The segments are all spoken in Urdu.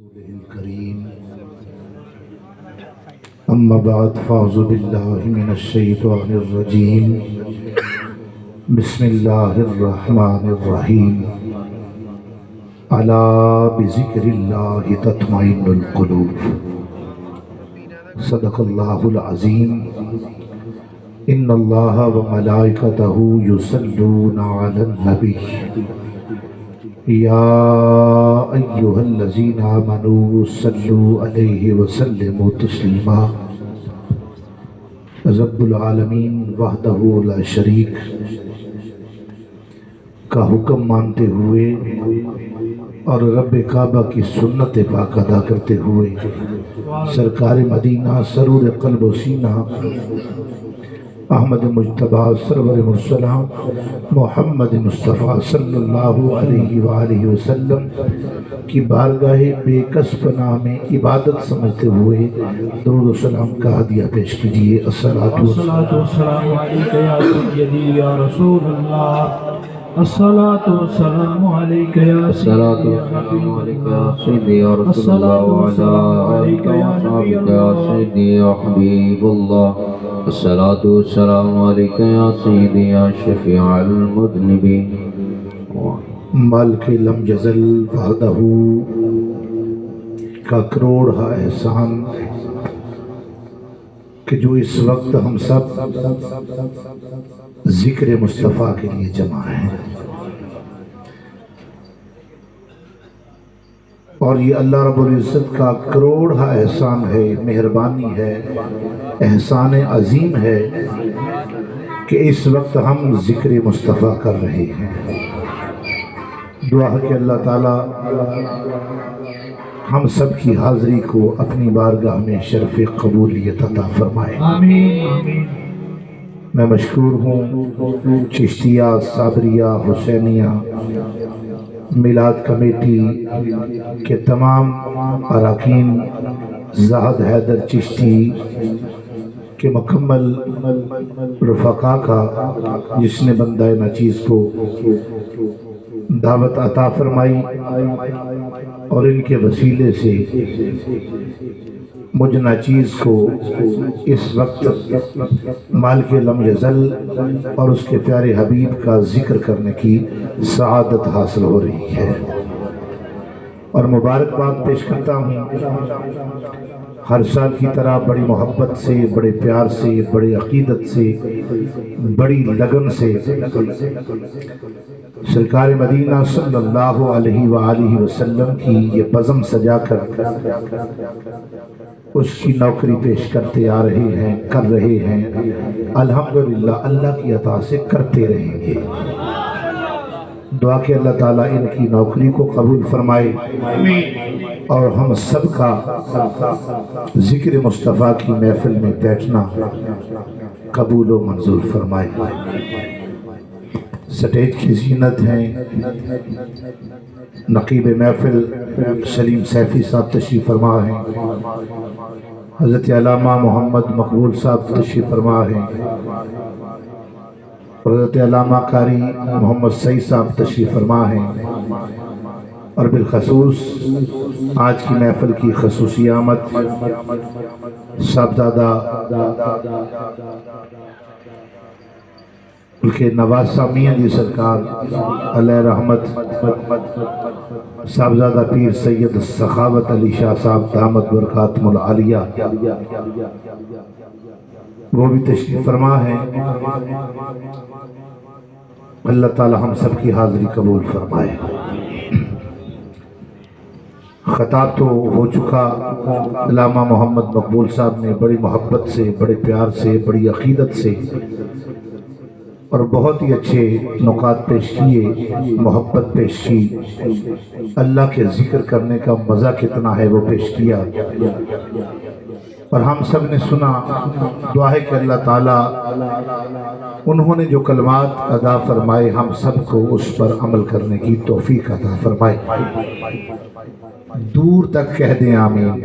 رسوله الكريم أما بعد فأعوذ بالله من الشيطان الرجيم بسم الله الرحمن الرحيم ألا بذكر الله تطمئن القلوب صدق الله العظيم إن الله وملائكته يصلون على النبي يا أيها الذين آمنوا صلوا عليه وسلموا تسليما رب العالمین وحدہ لا شریک کا حکم مانتے ہوئے اور رب کعبہ کی سنت پاک ادا کرتے ہوئے سرکار مدینہ سرور قلب و سینہ احمد مجتبی سرور مرسلہ محمد مصطفیٰ صلی اللہ علیہ وآلہ وسلم کی بارگاہ بے کس پناہ میں عبادت سمجھتے ہوئے درود و سلام کا ہدیہ پیش کیجئے۔ الصلاۃ والسلام علیک یا سیدی یا رسول اللہ، الصلاۃ والسلام علیک یا سیدی یا رسول اللہ، حبیب اللہ، الصلاۃ والسلام علیک یا سیدی یا شفیع المذنبین۔ مالک لم یزل وحدہ کا کروڑ احسان کہ جو اس وقت ہم سب ذکر مصطفیٰ کے لیے جمع ہیں، اور یہ اللہ رب العزت کا کروڑ احسان ہے، مہربانی ہے، احسان عظیم ہے کہ اس وقت ہم ذکر مصطفیٰ کر رہے ہیں۔ دعا ہے کہ اللہ تعالیٰ ہم سب کی حاضری کو اپنی بارگاہ میں شرف قبولیت عطا فرمائے۔ آمین۔ میں مشکور ہوں چشتیہ، صابریہ، حسینیہ میلاد کمیٹی کے تمام اراکین، زاہد حیدر چشتی کے مکمل رفقا کا جس نے بندہ ناچیز کو دعوت عطا فرمائی اور ان کے وسیلے سے مجھ ناچیز کو اس وقت مالک لم یزل اور اس کے پیارے حبیب کا ذکر کرنے کی سعادت حاصل ہو رہی ہے، اور مبارکباد پیش کرتا ہوں ہر سال کی طرح بڑی محبت سے، بڑے پیار سے، بڑی عقیدت سے، بڑی لگن سے سرکار مدینہ صلی اللہ علیہ وآلہ وسلم کی یہ بزم سجا کر اس کی نوکری پیش کرتے آ رہے ہیں، کر رہے ہیں، الحمدللہ اللہ کی عطا سے کرتے رہیں گے۔ دعا کہ اللہ تعالیٰ ان کی نوکری کو قبول فرمائے اور ہم سب کا ذکر مصطفیٰ کی محفل میں بیٹھنا قبول و منظور فرمائے۔ سٹیج کی زینت ہیں نقیب محفل سلیم سیفی صاحب تشریف فرما ہیں، حضرت علامہ محمد مقبول صاحب تشریف فرما ہیں، حضرت علامہ قاری محمد سعید صاحب تشریف فرما ہیں، اور بالخصوص آج کی محفل کی خصوصی آمد صاحبزادہ کے نواسہ میاں جی سرکار علیہ رحمت صاحبزادہ پیر سید سخاوت علی شاہ صاحب دامت برکاتہم العالیہ وہ بھی تشریف فرما ہے۔ اللہ تعالی ہم سب کی حاضری قبول فرمائے۔ خطاب تو ہو چکا، علامہ محمد مقبول صاحب نے بڑی محبت سے، بڑے پیار سے، بڑی عقیدت سے اور بہت ہی اچھے نکات پیش کیے، محبت پیش کی، اللہ کے ذکر کرنے کا مزہ کتنا ہے وہ پیش کیا، اور ہم سب نے سنا۔ دعا ہے کہ اللہ تعالیٰ انہوں نے جو کلمات ادا فرمائے ہم سب کو اس پر عمل کرنے کی توفیق عطا فرمائے۔ دور تک کہہ دیں آمین۔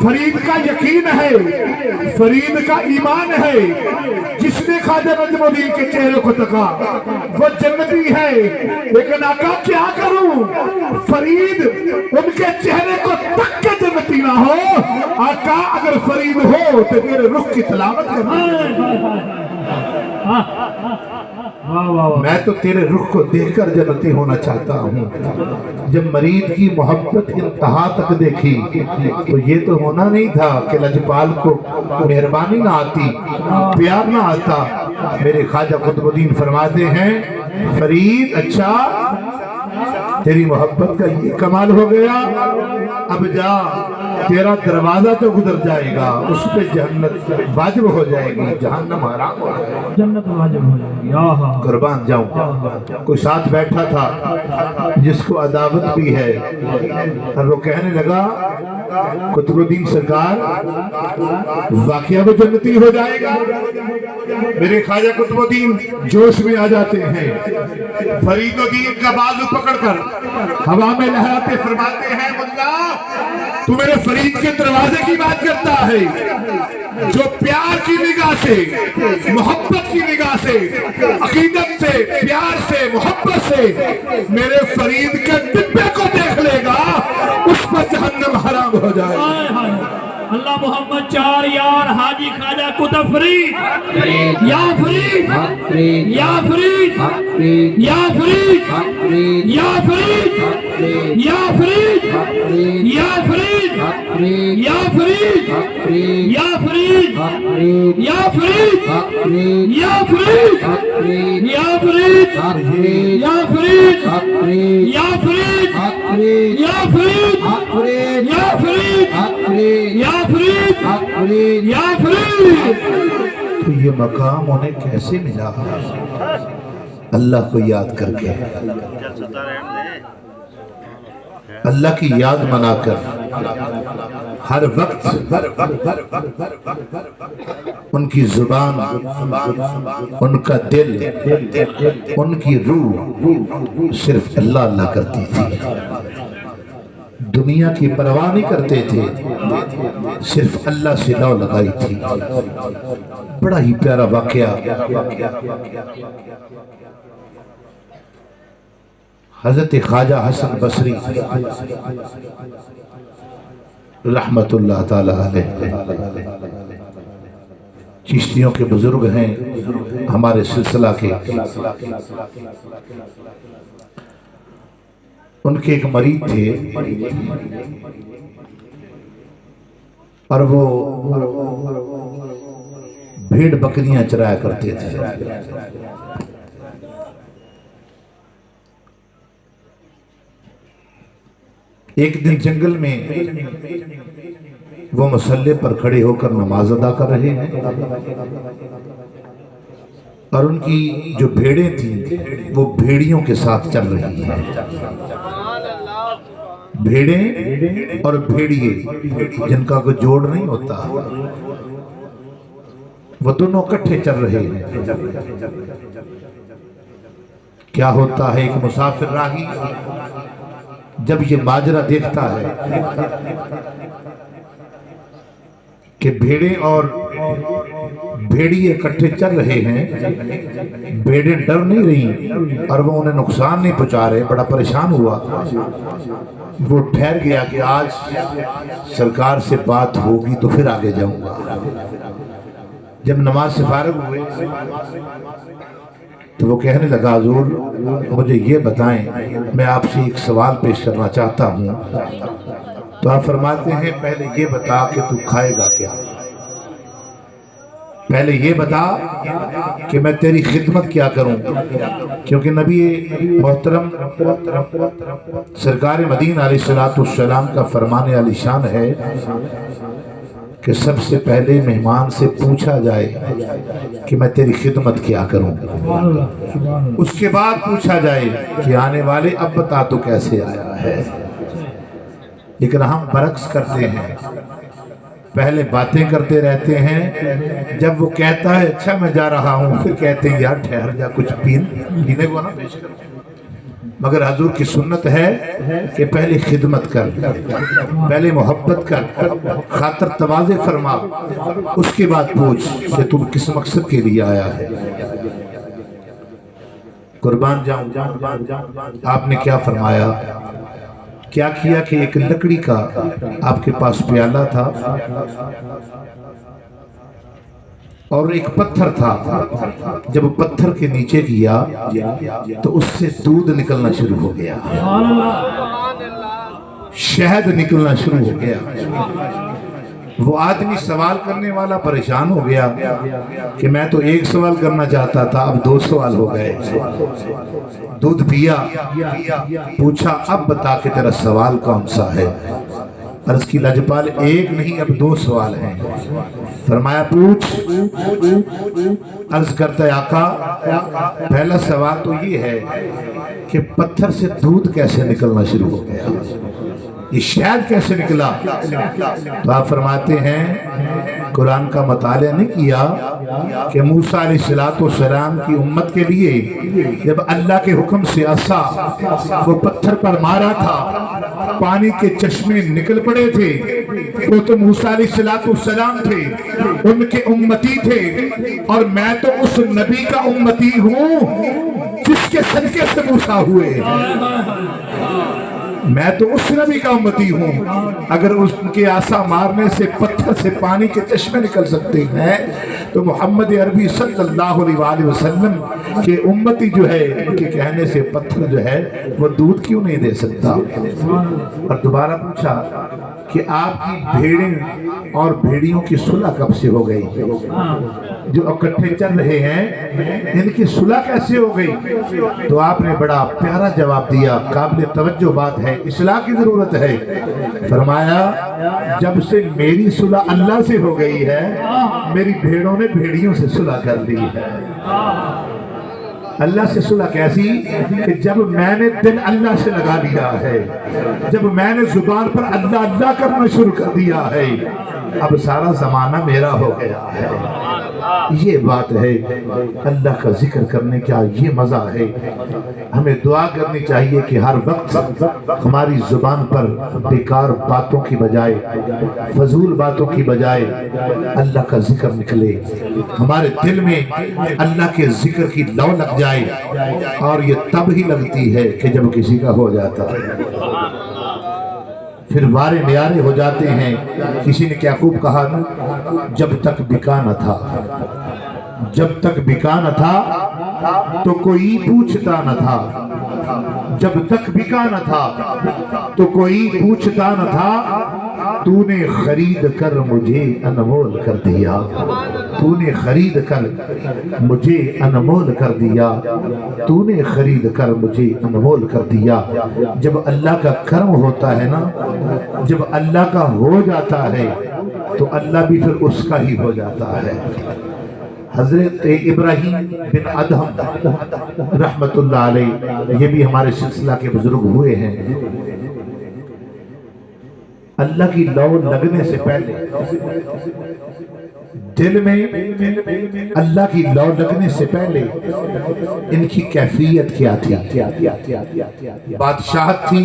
فرید کا یقین ہے، فرید کا ایمان ہے، جس نے خواجہ نجم الدین کے چہرے کو تکا وہ جنتی ہے۔ لیکن آقا کیا کروں، فرید ان کے چہرے کو تک کے جنتی نہ ہو۔ آقا اگر فرید ہو تو میرے رخ کی تلاوت کرنا، میں تو تیرے رخ کو دیکھ کر جنتی ہونا چاہتا ہوں۔ جب مرید کی محبت انتہا تک دیکھی تو یہ تو ہونا نہیں تھا کہ لجپال کو مہربانی نہ آتی، پیار نہ آتا۔ میرے خواجہ قطب الدین فرماتے ہیں فرید اچھا تیری محبت کا یہ کمال ہو گیا، اب جا تیرا دروازہ تو گزر جائے گا، اس پہ جنت واجب ہو جائے گی، جہنم حرام ہو جائے گی، جنت واجب ہو جائے گی۔ قربان جاؤں۔ کوئی ساتھ بیٹھا تھا جس کو عداوت بھی ہے، اور وہ کہنے لگا قطب الدین سرکار واقعہ وہ جنتی ہو جائے گا۔ میرے خواجہ قطب الدین جوش میں آ جاتے ہیں، فرید الدین کا بازو پکڑ کر ہوا میں لہراتے فرماتے ہیں ملا تو میرے فرید کے دروازے کی بات کرتا ہے، جو پیار کی نگاہ سے، محبت کی نگاہ سے، عقیدت سے، پیار سے، محبت سے میرے فرید کے ڈبے کو دیکھ لے گا، اس پر جہنم حرام ہو جائے گا۔ اللہ محمد چار یار حاجی خواجہ قطب فرید، یا فرید، یا فرید، یا فرید، یا فرید، یا فرید، یا فرید، یا فرید، یا فرید، یا فرید، یا فرید، یا فرید، یا فرید، یا فرید، یا فرید، یا فرید، یا فرید، یا فرید۔ تو یہ مقام انہیں کیسے ملا؟ اللہ کو یاد کر کے، اللہ کی یاد منا کر، ہر وقت ان کی زبان، ان کا دل، ان کی روح صرف اللہ اللہ کرتی تھی، دنیا کی پرواہ نہیں کرتے تھے، صرف اللہ سے لو لگائی تھی۔ بڑا ہی پیارا واقعہ، حضرت خواجہ حسن بصری رحمت اللہ تعالی علیہ چشتیوں کے بزرگ ہیں، ہمارے سلسلہ کے، ان کے ایک مرید تھے اور وہ بھیڑ بکریاں چرایا کرتے تھے۔ ایک دن جنگل میں وہ مصلی پر کھڑے ہو کر نماز ادا کر رہے ہیں، اور ان کی جو بھیڑیں تھیں وہ بھیڑیوں کے ساتھ چل رہی ہیں۔ بھیڑیں اور بھیڑیے جن کا کوئی جوڑ نہیں ہوتا، وہ دونوں اکٹھے چل رہے ہیں۔ کیا ہوتا ہے، ایک مسافر راہی جب یہ ماجرا دیکھتا ہے کہ بھیڑیں اور بھیڑیے اکٹھے چل رہے ہیں، بھیڑیں ڈر نہیں رہی اور وہ انہیں نقصان نہیں پہنچا رہے، بڑا پریشان ہوا۔ وہ ٹھہر گیا کہ آج سرکار سے بات ہوگی تو پھر آگے جاؤں گا۔ جب نماز سے فارغ ہوئے تو وہ کہنے لگا حضور مجھے یہ بتائیں، میں آپ سے ایک سوال پیش کرنا چاہتا ہوں۔ تو آپ فرماتے ہیں پہلے یہ بتا کہ تو کھائے گا کیا، پہلے یہ بتا کہ میں تیری خدمت کیا کروں، کیونکہ نبی محترم سرکار مدینہ علیہ السلام کا فرمان علی شان ہے کہ سب سے پہلے مہمان سے پوچھا جائے کہ میں تیری خدمت کیا کروں، اس کے بعد پوچھا جائے کہ آنے والے اب بتا تو کیسے آیا ہے۔ لیکن ہم برعکس کرتے ہیں، پہلے باتیں کرتے رہتے ہیں، جب وہ کہتا ہے اچھا میں جا رہا ہوں، پھر کہتے ہیں یار ٹھہر جا کچھ پینے کو نا پیش کر۔ مگر حضور کی سنت ہے کہ پہلے خدمت کر، پہلے محبت کر، خاطر تواضع فرما، اس کے بعد پوچھ کہ تم کس مقصد کے لیے آیا ہے۔ قربان جاؤں، آپ نے کیا فرمایا، کیا کیا کہ ایک لکڑی کا آپ کے پاس پیالہ تھا اور ایک پتھر تھا، جب پتھر کے نیچے کیا تو اس سے دودھ نکلنا شروع ہو گیا، شہد نکلنا شروع ہو گیا۔ وہ آدمی سوال کرنے والا پریشان ہو گیا کہ میں تو ایک سوال کرنا چاہتا تھا، اب 2 سوال ہو گئے۔ دودھ پیا، پوچھا اب بتا کہ تیرا سوال کون سا ہے؟ عرض کی لجپال ایک نہیں اب 2 سوال ہیں۔ فرمایا پوچھ۔ عرض کرتا ہے آقا پہلا سوال تو یہ ہے کہ پتھر سے دودھ کیسے نکلنا شروع ہو گیا، یہ شہد کیسے نکلا؟ تو آپ فرماتے ہیں قرآن کا مطالعہ نہیں کیا کہ موسیٰ علیہ السلام کی امت کے لیے جب اللہ کے حکم سے عصا وہ پتھر پر مارا تھا، پانی کے چشمے نکل پڑے تھے، وہ تو موسیٰ علیہ السلام تھے، ان کے امتی تھے، اور میں تو اس نبی کا امتی ہوں جس کے صدقے سے موسیٰ ہوئے، میں تو اس نبی کا امتی ہوں۔ اگر اس کے عصا مارنے سے پتھر سے پانی کے چشمے نکل سکتے ہیں تو محمد عربی صلی اللہ علیہ وآلہ وسلم کے امتی جو ہے ان کے کہنے سے پتھر جو ہے وہ دودھ کیوں نہیں دے سکتا؟ اور دوبارہ پوچھا کہ آپ کی بھیڑیں اور بھیڑیوں کی صلح کب سے ہو گئی؟ جو اکٹھے چل رہے ہیں ان کی صلح کیسے ہو گئی؟ تو آپ نے بڑا پیارا جواب دیا، قابل توجہ بات ہے، اصلاح کی ضرورت ہے۔ فرمایا جب سے میری صلح اللہ سے ہو گئی ہے، میری بھیڑوں نے بھیڑیوں سے صلح کر لی ہے۔ اللہ سے صلح کیسی کہ جب میں نے دل اللہ سے لگا لیا ہے، جب میں نے زبان پر اللہ اللہ کرنا شروع کر دیا ہے، اب سارا زمانہ میرا ہو گیا ہے۔ یہ بات ہے، اللہ کا ذکر کرنے کا یہ مزہ ہے۔ ہمیں دعا کرنی چاہیے کہ ہر وقت ہماری زبان پر بیکار باتوں کی بجائے، فضول باتوں کی بجائے اللہ کا ذکر نکلے، ہمارے دل میں اللہ کے ذکر کی لو لگ جائے، اور یہ تب ہی لگتی ہے کہ جب کسی کا ہو جاتا ہے، پھر وارے نیارے ہو جاتے ہیں۔ کسی نے کیا خوب کہا نا، جب تک بکا نہ تھا، جب تک بکا نہ تھا تو کوئی پوچھتا نہ تھا، جب تک بکا نہ تھا تو کوئی پوچھتا نہ تھا، تو نے خرید کر مجھے انمول کر دیا، تو نے خرید کر مجھے انمول کر دیا، تو نے خرید کر مجھے انمول کر دیا۔ جب اللہ کا کرم ہوتا ہے نا، جب اللہ کا ہو جاتا ہے تو اللہ بھی پھر اس کا ہی ہو جاتا ہے۔ حضرت ابراہیم بن ادہم رحمت اللہ علیہ، یہ بھی ہمارے سلسلہ کے بزرگ ہوئے ہیں، اللہ کی لو لگنے سے پہلے دل میں اللہ کی لو لگنے سے پہلے ان کی کیفیت کیا تھی؟ بادشاہت تھی،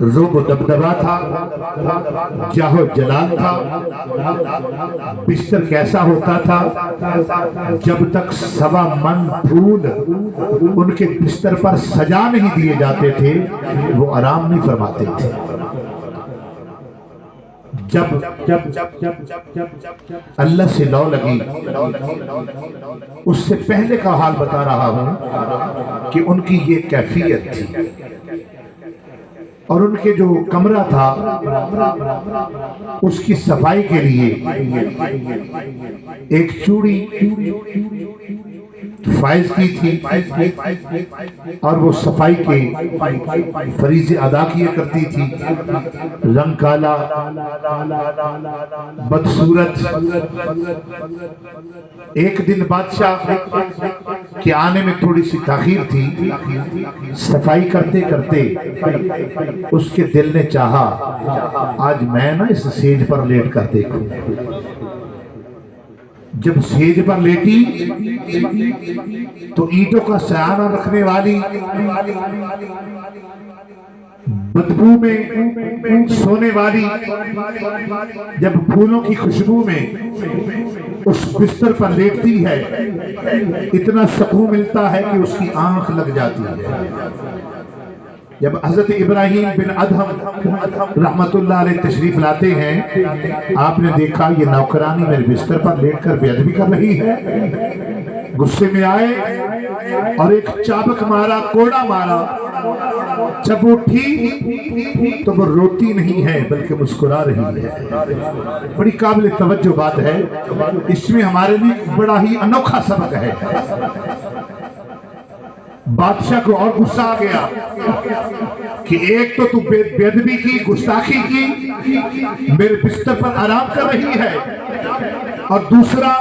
رعب و دبدبہ تھا، جاہ و جلال تھا، بستر کیسا ہوتا تھا؟ جب تک 1.25 من پھول ان کے بستر پر سجا نہیں دیے جاتے تھے وہ آرام نہیں فرماتے تھے۔ جب اللہ سے لو لگی، اس سے پہلے کا حال بتا رہا ہوں کہ ان کی یہ کیفیت تھی، اور ان کے جو کمرہ تھا اس کی صفائی کے لیے ایک چوڑی فائز کی تھی، اور وہ صفائی کے فریضے ادا کیا کرتی تھی۔ رنگ کالا، بدصورت۔ ایک دن بادشاہ کے آنے میں تھوڑی سی تاخیر تھی، صفائی کرتے کرتے اس کے دل نے چاہا آج میں نا اس سیج پر لیٹ کر دیکھوں۔ جب سیج پر لیٹی تو اینٹوں کا سیانہ رکھنے والی بدبو میں سونے والی جب پھولوں کی خوشبو میں اس بستر پر لیٹتی ہے اتنا سکون ملتا ہے کہ اس کی آنکھ لگ جاتی ہے۔ جب حضرت ابراہیم بن ادہم رحمت اللہ علیہ تشریف لاتے ہیں، آپ نے دیکھا یہ نوکرانی میرے بستر پر لیٹ کر بے ادبی کر رہی ہے، غصے میں آئے اور ایک چابک مارا، کوڑا مارا۔ جب وہ اٹھی تو وہ روتی نہیں ہے بلکہ مسکرا رہی ہے۔ بڑی قابل توجہ بات ہے، اس میں ہمارے لیے بڑا ہی انوکھا سبق ہے۔ بادشاہ کو اور غصہ آ گیا کہ ایک تو بے ادبی کی، گستاخی کی، میرے بستر پر آرام کر رہی ہے، اور دوسرا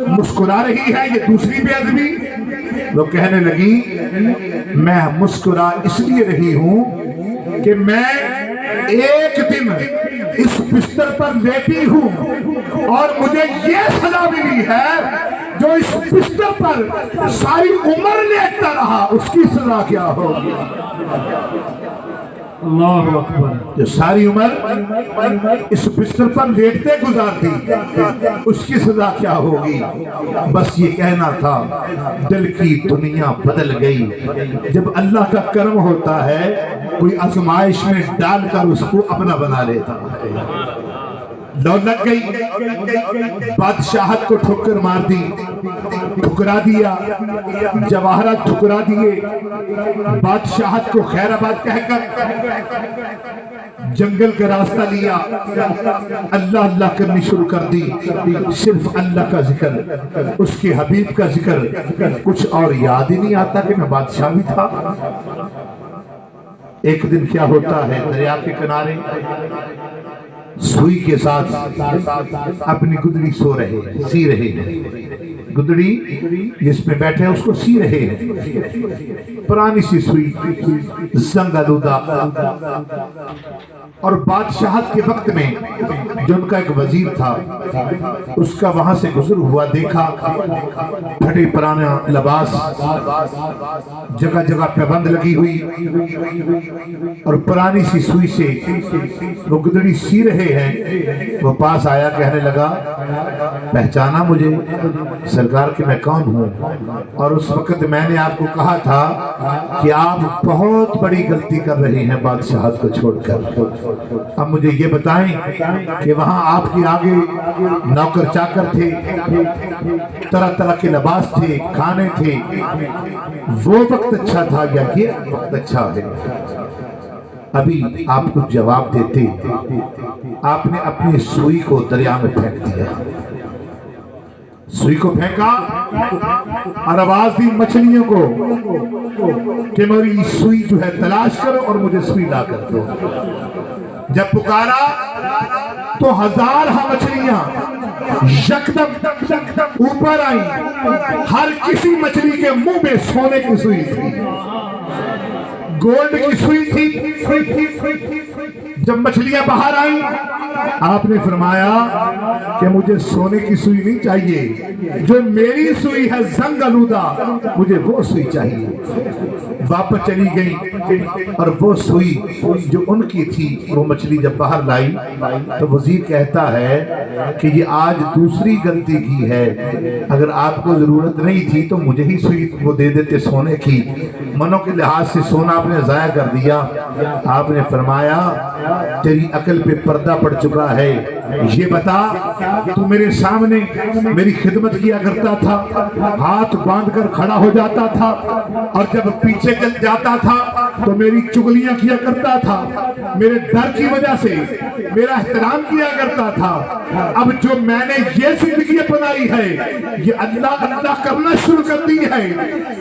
مسکرا رہی ہے، یہ دوسری بے ادبی۔ وہ کہنے لگی میں مسکرا اس لیے رہی ہوں کہ میں ایک دن اس بستر پر لیٹی ہوں اور مجھے یہ سزا ملی ہے جو اس بستر پر ساری عمر لیٹتا رہا اس کی سزا کیا ہوگی۔ اللہ اکبر۔ جو ساری عمر اس بستر پر لیٹتے گزار دی اس کی سزا کیا ہوگی۔ بس یہ کہنا تھا، دل کی دنیا بدل گئی۔ جب اللہ کا کرم ہوتا ہے کوئی آزمائش میں ڈال کر اس کو اپنا بنا لیتا ہے۔ لو لگ گئی، بادشاہت کو ٹھکر مار دی، ٹھکرا دیا، جواہرات ٹھکرا دیے، بادشاہت کو خیر آباد کہہ کر جنگل کا راستہ لیا، اللہ اللہ کرنی شروع کر دی، صرف اللہ کا ذکر، اس کے حبیب کا ذکر، کچھ اور یاد ہی نہیں آتا کہ میں بادشاہ بھی تھا۔ ایک دن کیا ہوتا ہے، دریا کے کنارے سوئی کے ساتھ اپنی گدڑی سی رہے ہیں، گدڑی جس میں بیٹھے ہیں اس کو سی رہے ہیں، پرانی سی سوئی، زنگ آلودہ۔ اور بادشاہت کے وقت میں جو ان کا ایک وزیر تھا اس کا وہاں سے گزر ہوا دیکھا، پھٹے پرانا لباس، جگہ جگہ پیبند لگی ہوئی، اور پرانی سی سوئی سے وہ گدڑی سی رہے ہیں۔ وہ پاس آیا، کہنے لگا پہچانا مجھے سرکار کہ میں کون ہوں؟ اور اس وقت میں نے آپ کو کہا تھا کہ آپ بہت بڑی غلطی کر رہے ہیں بادشاہت کو چھوڑ کر۔ اب مجھے یہ بتائیں کہ وہاں آپ کے آگے نوکر چاکر تھے، طرح طرح کے لباس تھے، کھانے تھے، وہ وقت اچھا تھا یا یہ وقت اچھا ہے؟ ابھی آپ کو جواب دیتے آپ نے اپنی سوئی کو دریا میں پھینک دیا، سوئی کو پھینکا اور آواز دی مچھلیوں کو کہ میری سوئی جو ہے تلاش کرو اور مجھے سوئی لا کر دو۔ جب پکارا تو ہزارہ مچھلیاں یکدم اوپر آئیں، ہر کسی مچھلی کے منہ میں سونے کی سوئی تھی، گولڈ کی سوئی تھی۔ جب مچھلیاں باہر آئیں آپ نے فرمایا کہ مجھے سونے کی سوئی نہیں چاہیے، جو میری سوئی ہے زنگ آلودہ مجھے وہ سوئی چاہیے۔ واپس چلی گئی اور وہ سوئی جو ان کی تھی وہ مچھلی جب باہر لائی تو وزیر کہتا ہے کہ یہ آج دوسری غلطی کی ہے، اگر آپ کو ضرورت نہیں تھی تو مجھے ہی سوئی وہ دے دیتے سونے کی، منوں کے لحاظ سے سونا آپ نے ضائع کر دیا۔ آپ نے فرمایا تیری عقل پہ پردہ پڑ چکا ہے، یہ بتا تو میرے سامنے میری خدمت کیا کرتا تھا، ہاتھ باندھ کر کھڑا ہو جاتا تھا، اور جب پیچھے چل جاتا تھا تو میری چگلیاں کیا کرتا تھا، میرے ڈر کی وجہ سے میرا احترام کیا کرتا تھا۔ اب جو میں نے یہ زندگی اپنائی ہے، یہ اللہ اللہ کرنا شروع کر دی ہے،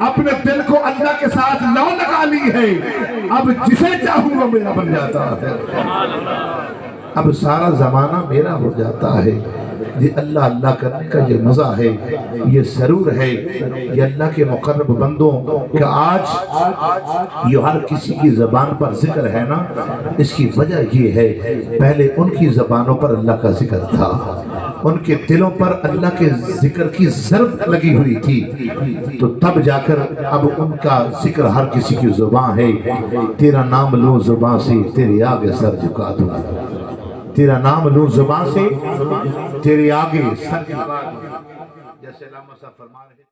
اپنے دل کو اللہ کے ساتھ لو لگا لی ہے، اب جسے چاہوں وہ میرا بن جاتا ہے، اب سارا زمانہ میرا ہو جاتا ہے۔ یہ اللہ اللہ کرنے کا یہ مزہ ہے، یہ سرور ہے، یہ اللہ کے مقرب بندوں کہ آج یہ ہر کسی کی زبان پر ذکر ہے نا، اس کی وجہ یہ ہے پہلے ان کی زبانوں پر اللہ کا ذکر تھا، ان کے دلوں پر اللہ کے ذکر کی ضرب لگی ہوئی تھی، تو تب جا کر اب ان کا ذکر ہر کسی کی زبان ہے۔ تیرا نام لوں زبان سے تیرے آگے سر جھکا دوں، تیرا نام لوں زبان سے تیرے آگے سر جھکا دوں، جیسے علامہ صاحب فرما رہے ہیں۔